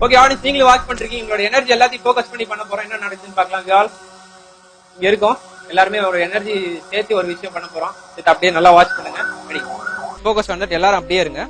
Okay audience, நீங்களும் watch பண்றீங்க. உங்களோட எனர்ஜி எல்லாத்தையும் ஃபோக்கஸ் பண்ணி பண்ண போறோம். என்ன நடக்குதுன்னு பார்க்கலாம். இங்க இருக்கோம் எல்லாருமே ஒரு எனர்ஜி சேர்த்து ஒரு விஷயம் பண்ண போறோம். அப்படியே நல்லா வாட்ச் பண்ணுங்க. ஃபோக்கஸ் வந்துட்டு எல்லாரும் அப்படியே இருங்க.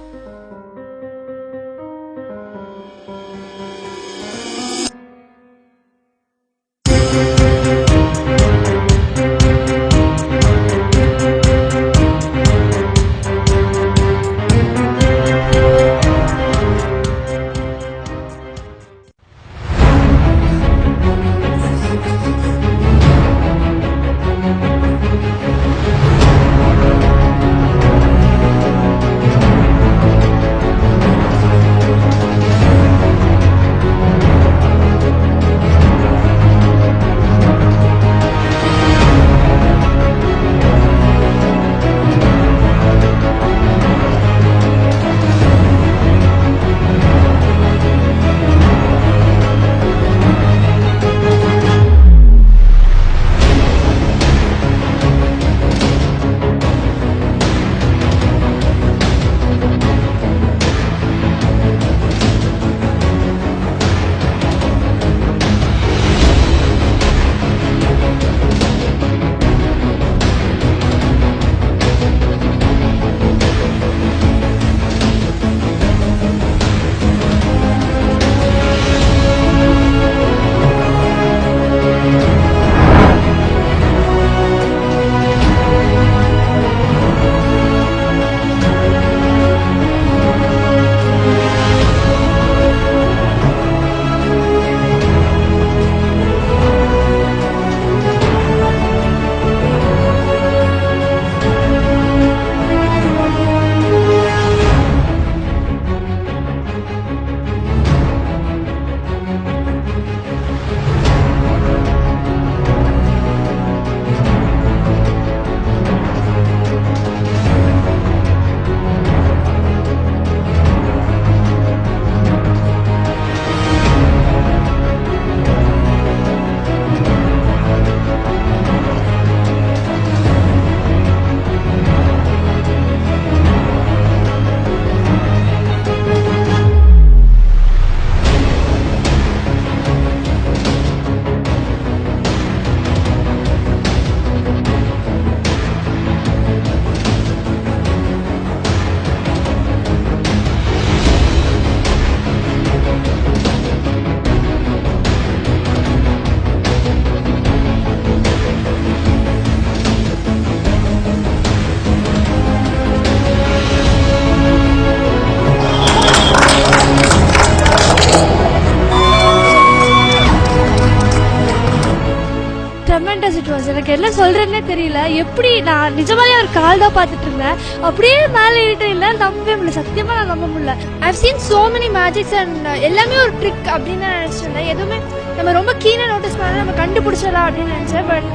எனக்கு என்ன சொல்றேன்னே தெரியல. எப்படி நான் நிஜமாலே ஒரு கால் தான் பார்த்துட்டு இருந்தேன், அப்படியே மேலே ஏறிட்டு இல்லை, நம்பவே முடியல. சத்தியமா நான் நம்ப முடியல. I've seen so many magics and எல்லாமே ஒரு ட்ரிக் அப்படின்னு நினைச்சிருந்தேன். எதுவுமே நம்ம ரொம்ப கீழே நோட்டீஸ் பண்ண நம்ம கண்டுபிடிச்சிடலாம் அப்படின்னு நினைச்சேன். But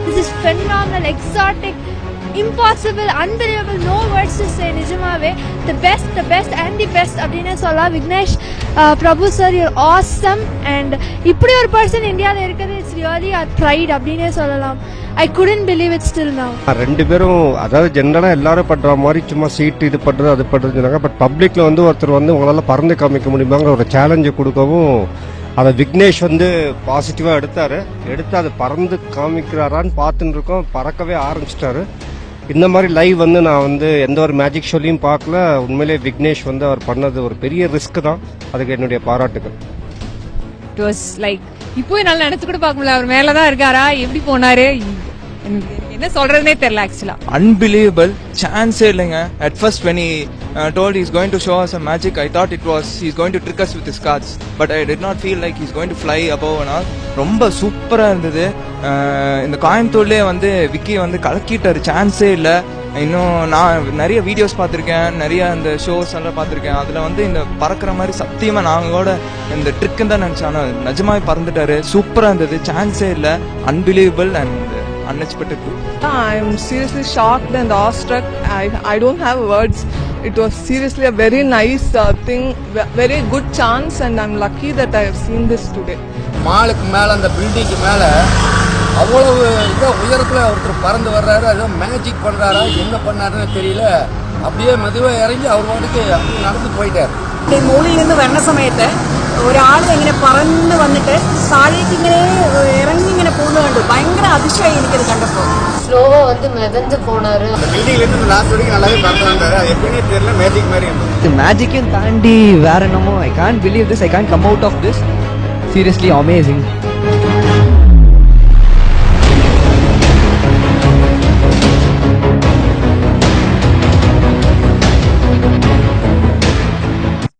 this is phenomenal, exotic, impossible, unbelievable, no words to say. நிஜமாவே the best and the best அப்படின்னு சொல்லலாம். விக்னேஷ் பிரபு சார், you're awesome. and இப்படி ஒரு பர்சன் இந்தியாவில் இருக்கிறது இட்ஸ் ரியலி a pride அப்படின்னே சொல்லலாம். I couldn't believe it still now. ரெண்டு பேரும் அதாவது ஜென்ரலா எல்லாரும் பண்ற மாதிரி சும்மா சீட் இது பண்றது அது பண்றதுனாங்க. பட் பப்ளிக்ல வந்து ஒருத்தர் வந்து உங்களால பறந்து காமிக்க முடியுமாங்கிற ஒரு சேலஞ்சை கொடுக்கவும் அதை விக்னேஷ் வந்து பாசிட்டிவா எடுத்து அதை பறந்து காமிக்கிறாரான்னு பார்த்துட்டு இருக்கோம். பறக்கவே ஆரம்பிச்சிட்டாரு. இந்த மாதிரி லைவ் வந்து நான் வந்து எந்த ஒரு மேஜிக் ஷோலையும் பார்க்கல. உண்மையிலே விக்னேஷ் வந்து அவர் பண்ணது ஒரு பெரிய ரிஸ்க் தான். அதுக்கு என்னுடைய பாராட்டுகள். இட் வாஸ் லைக் இப்போ என்னால நினைச்சு கூட பார்க்க முடியல. அவர் மேலதான் இருக்காரா, எப்படி போனாரு, என்ன சொல்றதுனே தெரியல. ஆக்சுவலா unbelievable, சான்ஸே இல்லைங்க. at first when he told he's going to show us a magic, I thought it was he's going to trick us with his cards, but I did not feel like he's going to fly above and all. ரொம்ப சூப்பரா இருந்தது. இந்த கோயம்புத்தூர்லயே வந்து விக்கி வந்து கலக்கிட்டாரு, சான்ஸே இல்ல. இன்னும் நான் நிறைய வீடியோஸ் பார்த்திருக்கேன், நிறைய இந்த ஷோஸ் எல்லாம் பார்த்திருக்கேன். அதுல வந்து இந்த பறக்கிற மாதிரி சத்தியமா நாங்க கூட இந்த ட்ரிக்குன்னு தான் நினைச்சோம். ஆனா நிஜமாவே பறந்துட்டாரு, சூப்பரா இருந்தது, சான்ஸே இல்ல. Unbelievable and unexpected too. I am seriously shocked and awestruck. I don't have words. It was seriously a very nice thing, very good chance, and I'm lucky that I have seen this today. மாலுக்கு மேல அந்த பில்டிங்க்கு மேல அவ்வளவு உயரத்துல ஒருத்தர் பறந்து வர்றாரு. ஏதோ மேஜிக் பண்றாரா என்ன பண்ணாருன்னு தெரியல. அப்படியே மெதுவா இறங்கி அவர் வாட்டுக்கு அப்படியே நடந்து போயிட்டாரு. மூலையிலிருந்து வர்ற சமயத்தை ഒരാൾ ഇങ്ങനെ പറന്ന് വന്നിട്ട് താഴേക്ക് ഇങ്ങനെ ഇറങ്ങി ഇങ്ങനെ പോകുന്നത് കണ്ടു. ഭയങ്കര അതിശയം എനിക്കത് കണ്ടപ്പോൾ. ஸ்லோவா வந்து மிதந்து போனாரு. பில்டிங்ல இருந்து லாஸ்ட் வரைக்கும் நல்லாவே பறந்தாரு. அது எப்படின்னே தெரியல, மேஜிக் மாதிரி இருந்தது. மேஜிக்கையும் தாண்டி வேற என்னமோ I can't believe this, I can't come out of this. Seriously amazing.